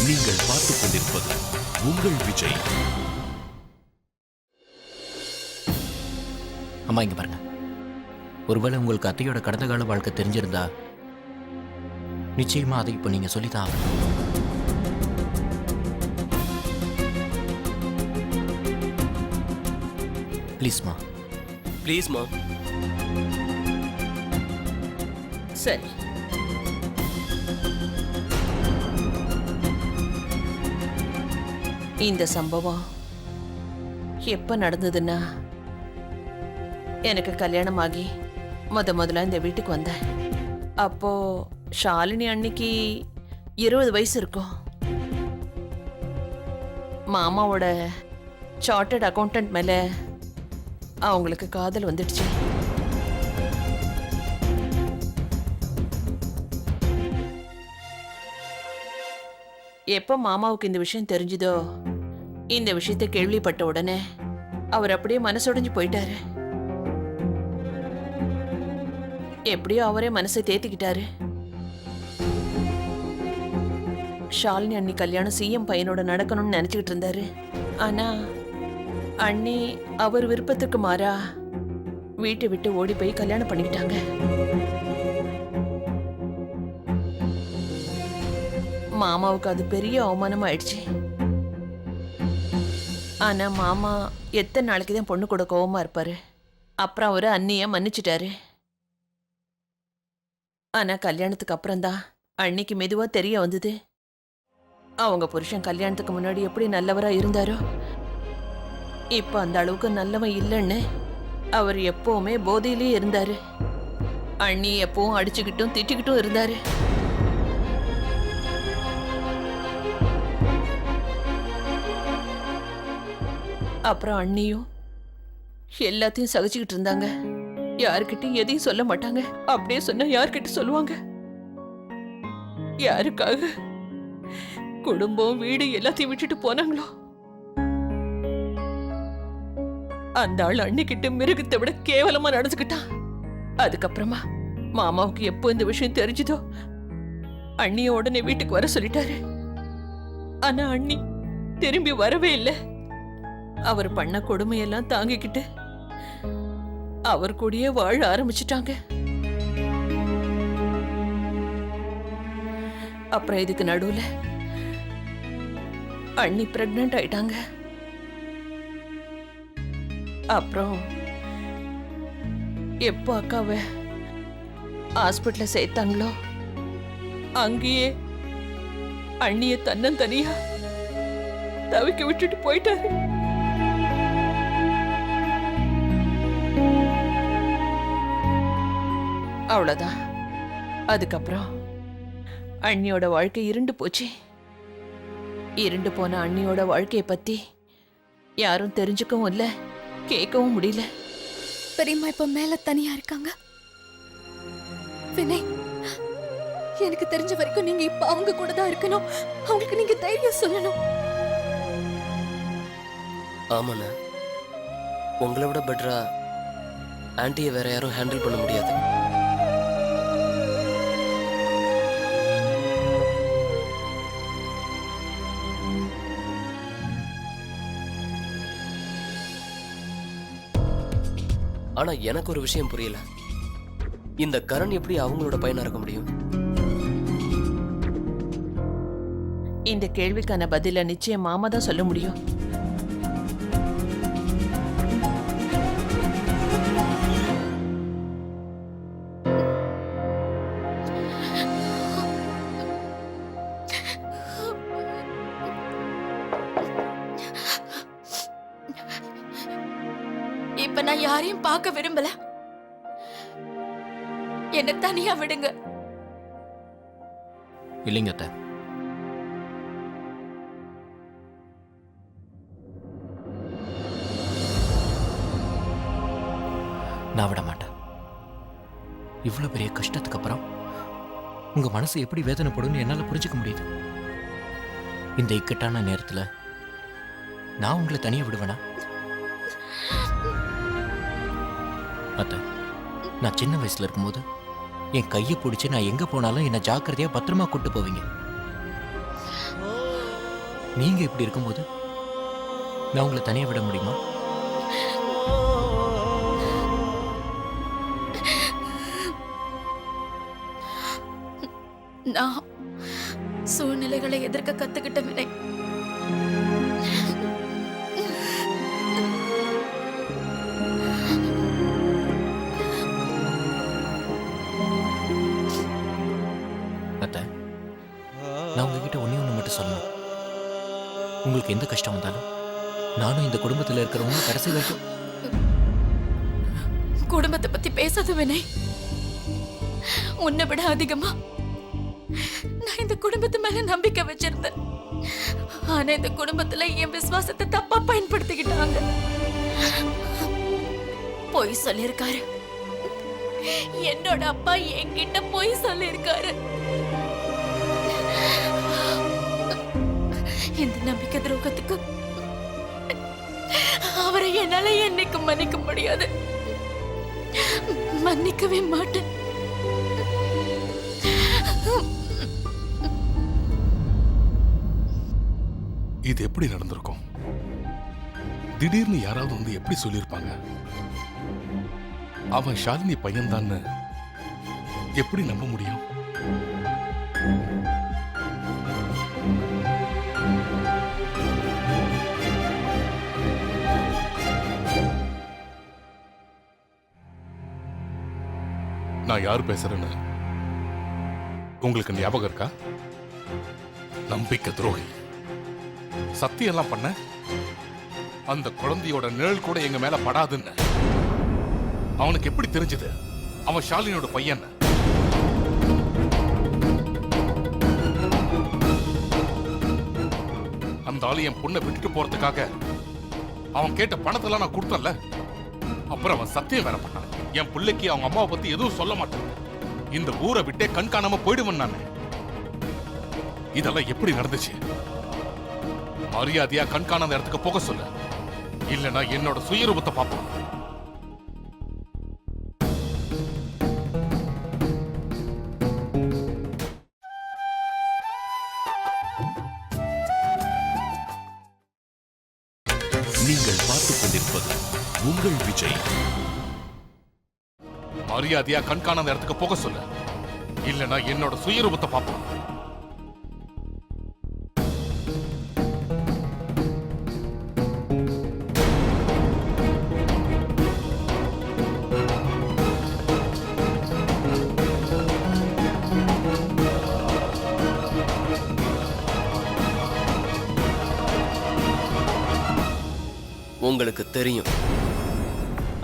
நீங்கள் பார்த்துக் கொண்டிருப்பது உங்கள் விஜய். அம்மா இங்க பாருங்க. ஒருவேளை உங்களுக்கு அத்தையோட கடந்த கால வாழ்க்கை தெரிஞ்சிருந்தா நிச்சயமா அதை இப்போ நீங்க சொல்லித்தான் ஆகணும். ப்ளீஸ்மா. ப்ளீஸ்மா. சரி, இந்த சம்பவம் எப்ப நடந்ததுன்னா, எனக்கு கல்யாணம் ஆகி முதல்ல இந்த வீட்டுக்கு வந்தேன். அப்போ ஷாலினி அன்னைக்கு 20 வயசு இருக்கும். மாமாவோட சார்ட்டர்ட் அக்கௌண்டன்ட் மேல அவங்களுக்கு காதல் வந்துடுச்சு. எப்ப மாமாவுக்கு இந்த விஷயம் தெரிஞ்சுதோ, இந்த விஷயத்தை கேள்விப்பட்ட உடனே அவர் அப்படியே மனசுடைஞ்சு போயிட்டாரு. எப்படியோ அவரே மனசை தேத்திக்கிட்டாரு. ஷாலினி அண்ணி கல்யாணம் சிஎம் பையனோட நடக்கணும்னு நினைச்சுக்கிட்டு இருந்தாரு. ஆனா அண்ணி அவர் விருப்பத்துக்கு மாறா வீட்டை விட்டு ஓடி போய் கல்யாணம் பண்ணிக்கிட்டாங்க. மாமாவுக்கு அது பெரிய அவமானம் ஆயிடுச்சு. ஆனா மாமா எத்தனை நாளைக்கு தான் பொண்ணு கூட கோவமா இருப்பாரு. அப்புறம் அவரு அண்ணிய மன்னிச்சிட்டாரு. ஆனா கல்யாணத்துக்கு அப்புறம்தான் அன்னைக்கு மெதுவா தெரிய வந்தது, அவங்க புருஷன் கல்யாணத்துக்கு முன்னாடி எப்படி நல்லவரா இருந்தாரோ இப்ப அந்த அளவுக்கு நல்லவன் இல்லைன்னு. அவர் எப்பவுமே போதையிலே இருந்தாரு. அண்ணி எப்பவும் அடிச்சுக்கிட்டும் திட்டிக்கிட்டும் இருந்தாரு. அப்புறம் அண்ணியும் எல்லாத்தையும் சகிச்சுக்கிட்டு இருந்தாங்க. யாருக்கிட்டையும் எதையும் சொல்ல மாட்டாங்க. அப்படியே சொன்னா யார்கிட்ட சொல்லுவாங்க? யாருக்காக குடும்பம் வீடு எல்லாத்தையும் விட்டுட்டு போனாங்களோ அந்த ஆள் அன்னிக்கிட்ட மிருகத்தை விட கேவலமா நடந்துக்கிட்டான். அதுக்கப்புறமா மாமாவுக்கு எப்போ இந்த விஷயம் தெரிஞ்சதோ அண்ணிய உடனே வீட்டுக்கு வர சொல்லிட்டாரு. ஆனா அண்ணி திரும்பி வரவே இல்லை. அவர் பண்ண கொடுமையெல்லாம் தாங்கிக்கிட்டு அவர் கூடயே வாழ ஆரம்பிச்சிட்டாங்க. அப்புறம் இதுக்கு நடுவுல அண்ணி பிரெக்னன்ட் ஆயிட்டாங்க. அப்புறம் எப்போ அக்காவை ஹாஸ்பிட்டல்ல சேர்த்தாங்களோ அங்கேயே அண்ணிய தன்னந்தனியா தவிக்க விட்டுட்டு போயிட்டாரு. அவ்வளவுதான். அதுக்கப்புறம் அண்ணியோட வாழ்க்கை இருண்டு போச்சு. இருண்டு போன அண்ணியோட வாழ்க்கையை பத்தி யாரும் தெரிஞ்சுக்கவும் இல்லை, கேட்கவும் முடியல. பெரியம்மா இப்ப மேல தனியா இருக்காங்க. வினய், எனக்கு தெரிஞ்ச வரைக்கும் நீங்க இப்ப அவங்க கூட தான் இருக்கணும். அவங்களுக்கு நீங்க தைரியம் சொல்லணும். ஆமாண்ணா, உங்களை விட பெட்டரா ஆன்ட்டியை வேற யாரும் ஹேண்டில் பண்ண முடியாது. ஆனா எனக்கு ஒரு விஷயம் புரியல. இந்த கரண் எப்படி அவங்களோட பையனா இருக்க முடியும்? இந்த கேள்விக்கான பதில நிச்சயம் மாமா தான் சொல்ல முடியும். இப்ப நான் யாரையும் பார்க்க விரும்பல. என்ன தனியா விடுங்க. இல்லைங்க அத்தை. நான் விட மாட்டேன். இவ்வளவு பெரிய கஷ்டத்துக்கு அப்புறம் உங்க மனசு எப்படி வேதனைப்படும்னு என்னால புரிஞ்சுக்க முடியுது. இந்த இக்கட்டான நேரத்துல நான் உங்களை தனியா விடுவேனா? அத்தை, நான் சின்ன வயசுல இருக்கும்போது என் கையை பிடிச்சி நான் எங்க போனாலும் என்னை ஜாக்கிரதையா பத்திரமா கூட்டு போவீங்க. நீங்க இப்படி இருக்கும்போது நான் உங்களை தனியா விட முடியுமா? நான் சூழ்நிலைகளை எதிர்க்க கத்துக்கிட்ட வினை. அத்தை, நான் உங்ககிட்ட ஒண்ணே ஒன்று மட்டும் சொல்லணும். உங்களுக்கு எந்த கஷ்டம் வந்தாலும் நானும் இந்த குடும்பத்தில் இருக்கிறவங்க கடைசி வரைக்கும். குடும்பத்தை பத்தி பேசாத வினை. உன்னை விட அதிகமா நான் இந்த குடும்பத்து மேல நம்பிக்கை வச்சிருந்தேன். ஆனா இந்த குடும்பத்துல என் விசுவாசத்தை தப்பா பயன்படுத்திக்கிட்டாங்க. பொய் சொல்லியிருக்காரு. என்னோட அப்பா என்கிட்ட பொய் சொல்லியிருக்காரு. இந்த நம்பிக்கை துரோகத்துக்கு அவரை என்னால என்னைக்கு மன்னிக்க முடியாது. மன்னிக்கவே மாட்டேன். இது எப்படி நடந்திருக்கும்? திடீர்னு யாராவது வந்து எப்படி சொல்லியிருப்பாங்க? அவன் ஷாலினி பையன்தான்னு எப்படி நம்ப முடியும்? நான் யார் பேசுறேன்னு உங்களுக்கு ஞாபகம் இருக்கா? நம்பிக்கை துரோகி. சத்தியம் எல்லாம் பண்ண அந்த குழந்தையோட நிழல் கூட எங்க மேல படாதுன்னு. அவனுக்கு எப்படி தெரிஞ்சது அவன் ஷாலினியோட பையன்? அந்த ஆளு என் பொண்ணை விட்டுட்டு போறதுக்காக அவன் கேட்ட பணத்தெல்லாம் நான் கொடுத்தல. அப்புறம் அவன் சத்தியம் வேற பண்ணான். என் பிள்ளைக்கு அவங்க அம்மாவை பத்தி எதுவும் சொல்ல மாட்டேன், இந்த ஊரை விட்டே கண் காணாம போயிடுவேன் நான். இதெல்லாம் எப்படி நடந்துச்சு? மரியாதையா கண்காணாத இடத்துக்கு போக சொல்ல, இல்லனா என்னோட சுயரூபத்தை பார்ப்போம். நீங்கள் பார்த்துக் கொண்டிருப்பது உங்கள் விஜய். மரியாதையா கண்காணாத இடத்துக்கு போக சொல்ல, இல்லனா என்னோட சுயரூபத்தை பார்ப்போம். உங்களுக்கு தெரியும்,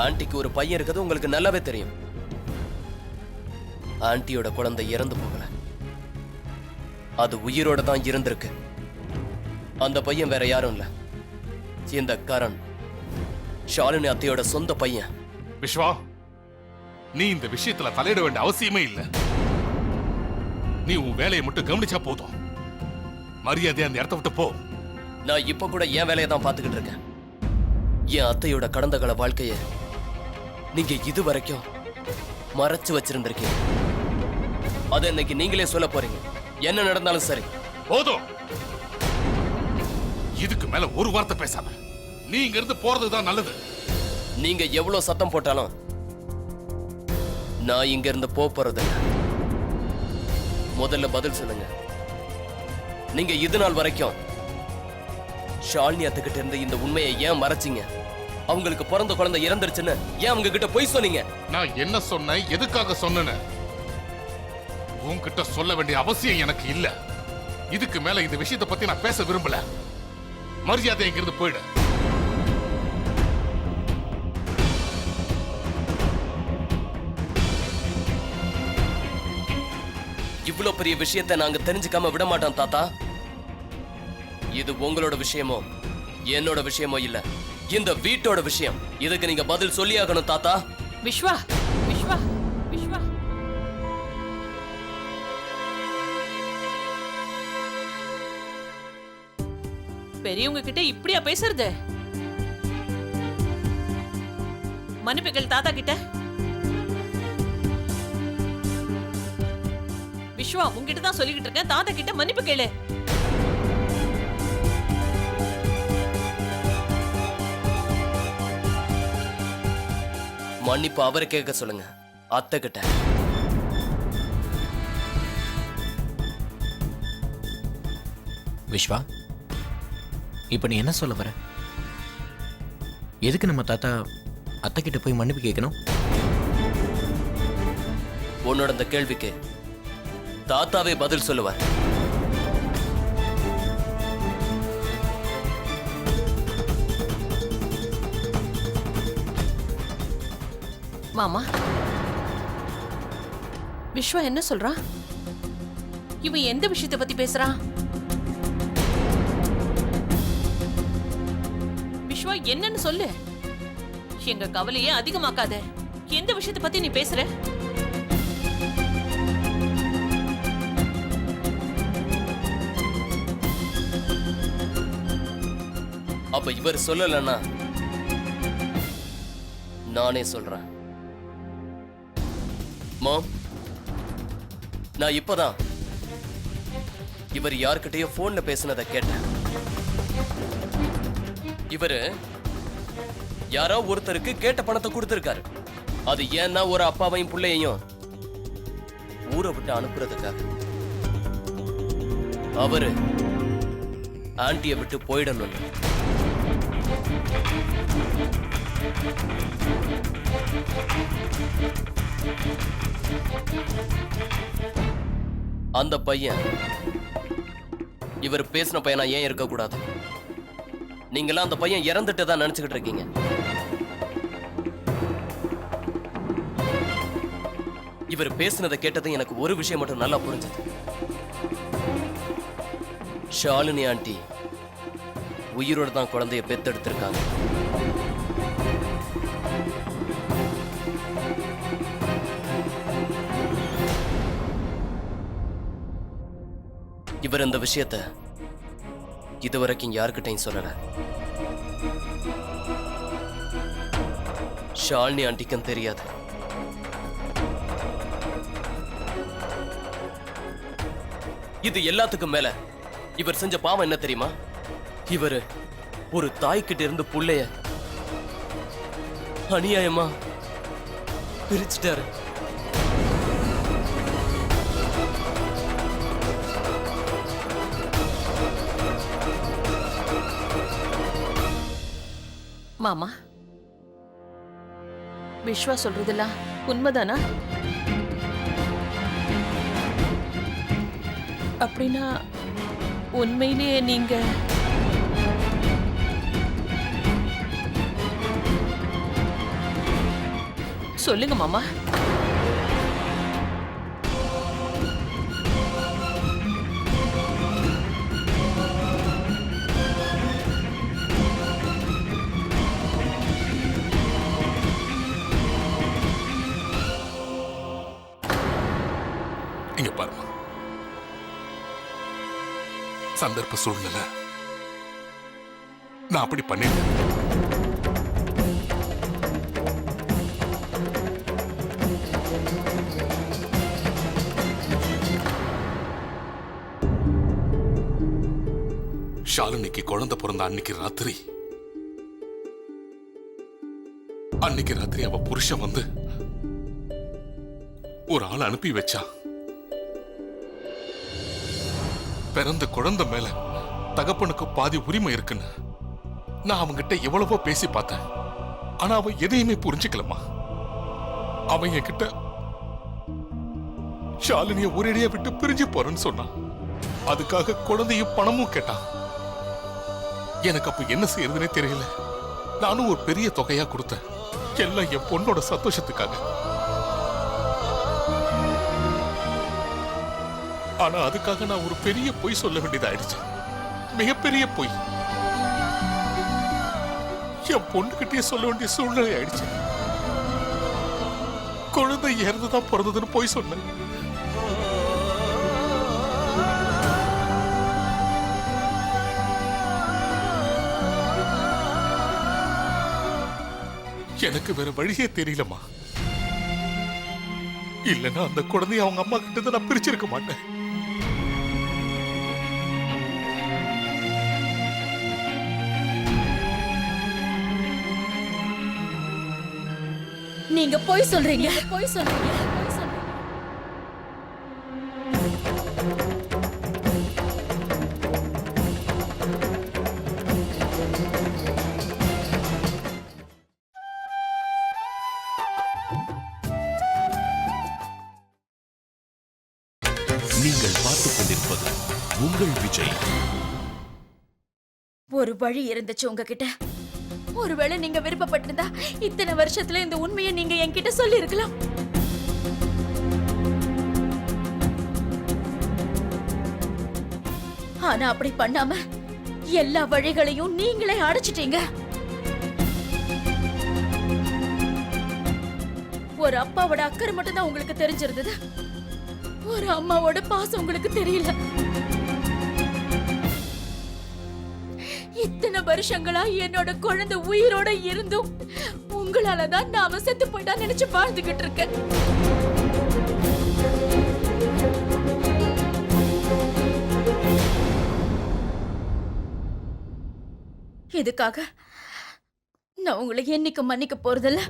ஆன்ட்டிக்கு ஒரு பையன் இருக்கிறது உங்களுக்கு நல்லாவே தெரியும். ஆன்ட்டியோட குழந்தை இறந்து போகல, அது உயிரோட தான் இருந்திருக்கு. அந்த பையன் வேற யாரும் இல்ல, இந்த கரண், ஷாலினி அத்தையோட சொந்த பையன். விஸ்வா, நீ இந்த விஷயத்துல தலையிட வேண்டிய அவசியமே இல்லை. நீ உன் வேலையை மட்டும் கவனிச்சா போதும். மரியாதையா அந்த இடத்த விட்டு போ. நான் இப்ப கூட என் வேலையை தான் பார்த்துக்கிட்டு இருக்கேன். என் அத்தையோட கடந்த கால வாழ்க்கைய நீங்க இது வரைக்கும் மறைச்சு வச்சிருந்திருக்கீங்க. அதை இன்னைக்கு நீங்களே சொல்ல போறீங்க. என்ன நடந்தாலும் சரி. போதும். இதுக்கு மேல ஒரு வார்த்தை பேசாம நீ இங்க இருந்து போறதுதான் நல்லது. நீங்க எவ்வளவு சத்தம் போட்டாலும் நான் இங்க இருந்து போறது இல்ல. முதல்ல பதில் சொல்லுங்க. நீங்க இது நாள் வரைக்கும் ஷாலினி அத்துக்கிட்ட இருந்து இந்த உண்மையை ஏன் மறைச்சிங்க? அவங்களுக்கு பிறந்த குழந்தை இறந்துருச்சுன்னு ஏன் அவங்க கிட்ட போய் சொன்னீங்க? நான் என்ன சொன்னேன், எதுக்காக சொன்னேன்னு உன்கிட்ட சொல்ல வேண்டிய அவசியம் எனக்கு இல்ல. இதுக்கு மேல இந்த விஷயத்தை பத்தி நான் பேச விரும்பல. மரியாதை இங்கிருந்து போயிடு. இவ்வளவு பெரிய விஷயத்தை நாங்க தெரிஞ்சுக்காம விட மாட்டோம் தாத்தா. இது உங்களோட விஷயமோ என்னோட விஷயமோ இல்ல, இந்த வீட்டோட விஷயம். இதுக்கு நீங்க பதில் சொல்லியாகணும் தாத்தா. விஸ்வா, விஸ்வா, விஸ்வா. பெரியவங்க கிட்ட இப்படியா பேசுறது? மன்னிப்புகள் தாத்தா கிட்ட. விஸ்வா, உங்ககிட்ட தான் சொல்லிக்கிட்டு இருக்கேன், தாத்தா கிட்ட மன்னிப்பு கேளு. மன்னிப்பு அவரை கேட்க சொல்லுங்க, அத்தை கிட்ட. விஸ்வா, இப்ப நீ என்ன சொல்ல வர? எதுக்கு நம்ம தாத்தா அத்தை கிட்ட போய் மன்னிப்பு கேட்கணும்? உன்னோட இந்த கேள்விக்கு தாத்தாவே பதில் சொல்லுவார். மாமா, விஸ்வா என்ன சொல்றான்? இவன் எந்த விஷயத்தை பத்தி பேசுறான்? விஸ்வா, என்னன்னு சொல்லு. எங்க கவலையே அதிகமாக்காத. எந்த விஷயத்தை பத்தி நீ பேசுற? அப்ப இவர் சொல்லலன்னா நானே சொல்றேன். மாம், நான் இப்பதான் இவர் யார்கிட்டயோ போன்ல பேசினதை கேட்டேன். இவரு யாரோ ஒருத்தருக்கு கேட்ட பணத்தை கொடுத்திருக்காரு. அது ஏன்னா ஒரு அப்பாவையும் பிள்ளையையும் ஊரை விட்டு அனுப்புறதுக்காக. அவரு ஆண்டியை விட்டு போயிடணும். அந்த பையன் இவர் பேசின பையனா ஏன் இருக்க கூடாது? நீங்களாம் அந்த பையன் இறந்துட்டு தான் நினைச்சுக்கிட்டு இருக்கீங்க. இவர் பேசினதை கேட்டது எனக்கு ஒரு விஷயம் மட்டும் நல்லா புரிஞ்சது. ஷாலினி ஆண்டி உயிரோட தான் குழந்தைய பெத்தெடுத்திருக்காங்க. இவர் இந்த விஷயத்தை இதுவரைக்கும் யாருக்கிட்டையும் சொல்லல. ஷாலினி ஆண்டிக்கும் தெரியாது. இது எல்லாத்துக்கும் மேல இவர் செஞ்ச பாவம் என்ன தெரியுமா? இவர் ஒரு தாய்கிட்ட இருந்து புள்ளைய அநியாயமா பிரிச்சுட்டாரு. மாமா, விஸ்வா சொல்றதெல்லாம் உண்மைதானா? அப்படின்னா உண்மையிலேயே நீங்க சொல்லுங்க மாமா. இங்க பாருமா, சந்தர்ப்ப சூழ்நிலை நான் அப்படி பண்ணிட்டேன். ஷாலினிக்கு குழந்தை பிறந்த அன்னைக்கு ராத்திரி அவ புருஷன் வந்து ஒரு ஆள் அனுப்பி வச்சா. பிறந்த குழந்தை மேல தகப்பனுக்கு பாதி உரிமை இருக்குன்னு நான் அவன்கிட்ட எவ்வளவோ பேசி பார்த்தேன். ஆனா அவன் எதையுமே புரிஞ்சுக்கலமா. அவன் என்கிட்ட ஷாலினிய ஒரேடியா விட்டு பிரிஞ்சு போறேன்னு சொன்னான். அதுக்காக குழந்தையும் பணமும் கேட்டான். எனக்கு அப்ப என்ன செய்யறதுனே தெரியல. நானும் ஒரு பெரிய தொகையா கொடுத்தேன். எல்லாம் என் பொண்ணோட சந்தோஷத்துக்காக. ஆனா அதுக்காக நான் ஒரு பெரிய பொய் சொல்ல வேண்டியதாயிடுச்சு. மிகப்பெரிய பொய். என் பொண்ணுகிட்டயே சொல்ல வேண்டிய சூழ்நிலை ஆயிடுச்சு. குழந்தை இறந்துதான் பிறந்ததுன்னு பொய் சொன்னேன். எனக்கு வேற வழியே தெரியலமா. இல்லைன்னா அந்த குழந்தைய அவங்க அம்மா கிட்ட இருந்து நான் பிரிச்சிருக்க மாட்டேன். நீங்க போய் சொல்றீங்க போய் சொல்றீங்க நீங்கள் பார்த்துக் கொண்டிருப்பது உங்கள் விஜய். ஒரு வழி இருந்துச்சு உங்ககிட்ட. ஒருவேளை நீங்க விருப்பப்பட்டிருந்தா இத்தனை வருஷத்துல இந்த உண்மையை நீங்க என்கிட்ட சொல்லி இருக்கலாம். ஆனா அப்படி பண்ணாம எல்லா வழிகளையும் நீங்களே அடைச்சிட்டீங்க. ஒரு அப்பாவோட அக்கறை மட்டும் தான் உங்களுக்கு தெரிஞ்சிருந்தது. ஒரு அம்மாவோட பாசம் உங்களுக்கு தெரியல. இத்தனை வருஷங்களா என்னோட குழந்தை உயிரோட இருந்தும் உங்களாலதான் நாம செத்து போயிட்டா நினைச்சு வாழ்ந்துகிட்டு இருக்கேன். இதுக்காக நான் உங்களை என்னைக்கு மன்னிக்க போறதில்ல.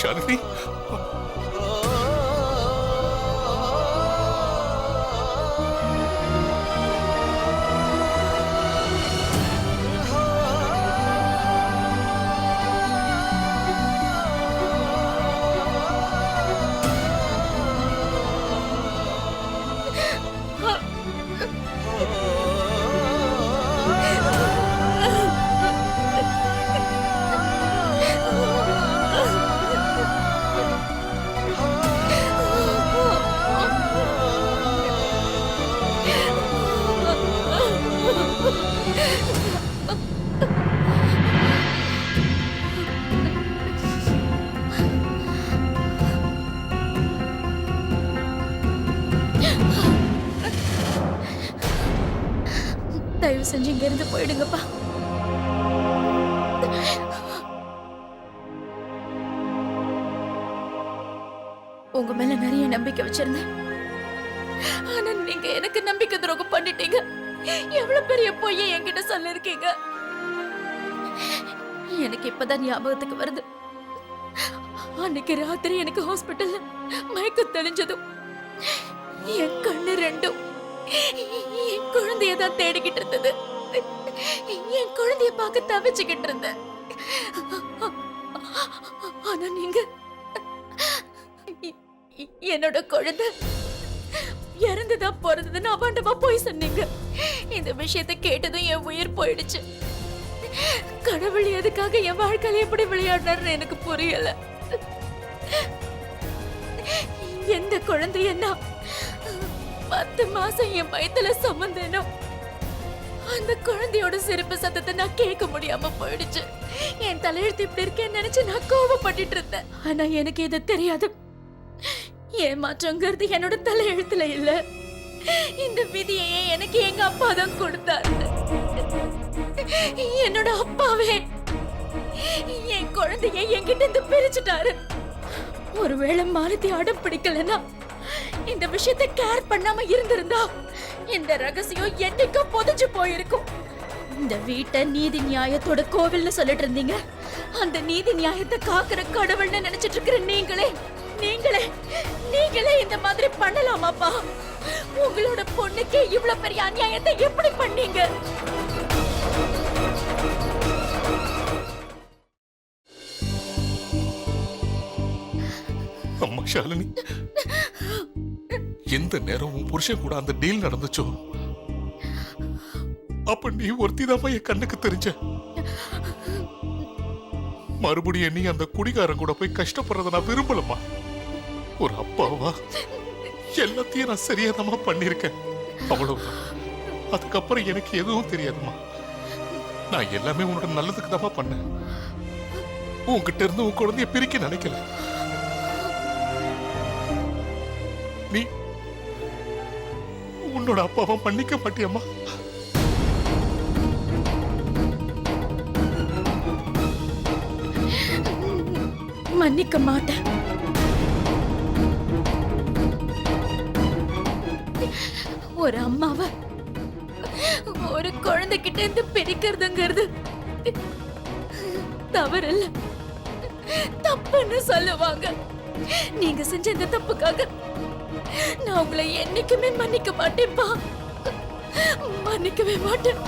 ஷாலினி, தயவு செஞ்சு இங்க இருந்து போயிடுங்கப்பா. உங்க மேல நிறைய நம்பிக்கை வச்சிருந்தேன். ஆனா நீங்க எனக்கு நம்பிக்கை துரோகம் பண்ணிட்டீங்க. எவ்வளவு பெரிய பொய்யை என்கிட்ட சொல்லிருக்கீங்க. எனக்கு இப்பதான் ஞாபகத்துக்கு வருது. அன்னைக்கு ராத்திரி எனக்கு ஹாஸ்பிட்டல்ல மயக்கம் தெளிஞ்சதும் என் கண்ணு ரெண்டும் என் குழந்தையதான் தேடிக்கிட்டு இருந்தது. என் குழந்தைய பார்க்க தவிச்சுக்கிட்டு இருந்தேன். ஆனா நீங்க என்னோட குழந்தை இறந்துதான் பிறந்ததுன்னு அபாண்டமா போய் சொன்னீங்க. இந்த விஷயத்தை கேட்டதும் என் உயிர் போயிடுச்சு. கடவுள் எதுக்காக என் வாழ்க்கையில எப்படி விளையாடுறாருன்னு எனக்கு புரியல. எந்த குழந்தையன்னா 10 மாசம் என் வயித்துல சுமந்தேனோ அந்த குழந்தையோட சிரிப்பு சத்தத்தை நான் கேட்க முடியாம போயிடுச்சு. என் தலையெழுத்து இப்படி இருக்கேன்னு நினைச்சு நான் கோபப்பட்டுட்டு இருந்தேன். ஆனா எனக்கு இது தெரியாது. ஏமாற்றங்கிறது என்னோட தலையெழுத்துல இல்ல. இந்த விதியையே எனக்கு எங்க அப்பா தான் கொடுத்தாரு. என்னோட அப்பாவே என் குழந்தைய என்கிட்ட இருந்து பிரிச்சுட்டாரு. ஒருவேளை மாலதி அடம் பிடிக்கலன்னா, இந்த விஷயத்தை கேர் பண்ணாம இருந்திருந்தா இந்த ரகசியம் என்னைக்கோ புதைஞ்சு போயிருக்கும். இந்த வீட்டை நீதி நியாயத்தோட கோவில்னு சொல்லிட்டு இருந்தீங்க. அந்த நீதி நியாயத்தை காக்குற கடவுள்னு நினைச்சிட்டு இருக்கிற நீங்களே இந்த மாதிரி பண்ணலாமாப்பா? உங்களோட பொண்ணுக்கு இவ்வளவு பெரிய அநியாயத்தை எப்படி பண்ணீங்க? அம்மா ஷாலினி, எந்த நேரம் உன் புருஷன் கூட அந்த டீல் நடந்துச்சோ அப்ப நீ ஒருத்திதான் என் கண்ணுக்கு தெரிஞ்ச. மறுபடியும் நீ அந்த குடிகாரன் கூட போய் கஷ்டப்படுறத நான் விரும்பலம்மா. ஒரு அப்பாவா எல்லாத்தையும் நான் சரியாதமா பண்ணிருக்கேன், அவ்வளவுதான். அதுக்கப்புறம் எனக்கு எதுவும் தெரியாதுமா. நான் எல்லாமே உன்னோட நல்லதுக்கு தான் பண்ணேன். உன்கிட்ட இருந்து உன் குழந்தைய பிரிக்க நினைக்கல. நீ உன்னோட அப்பாவை மன்னிக்க மாட்டியம்மா? மன்னிக்க மாட்டேன். ஒரு அம்மாவை ஒரு குழந்தைகிட்ட இருந்து பிரிக்கிறதுங்கிறது தவறில்ல, தப்புன்னு சொல்லுவாங்க. நீங்க செஞ்ச இந்த தப்புக்காக நான் உங்களை என்னைக்குமே மன்னிக்க மாட்டேன்ப்பா, மன்னிக்கவே மாட்டேன்.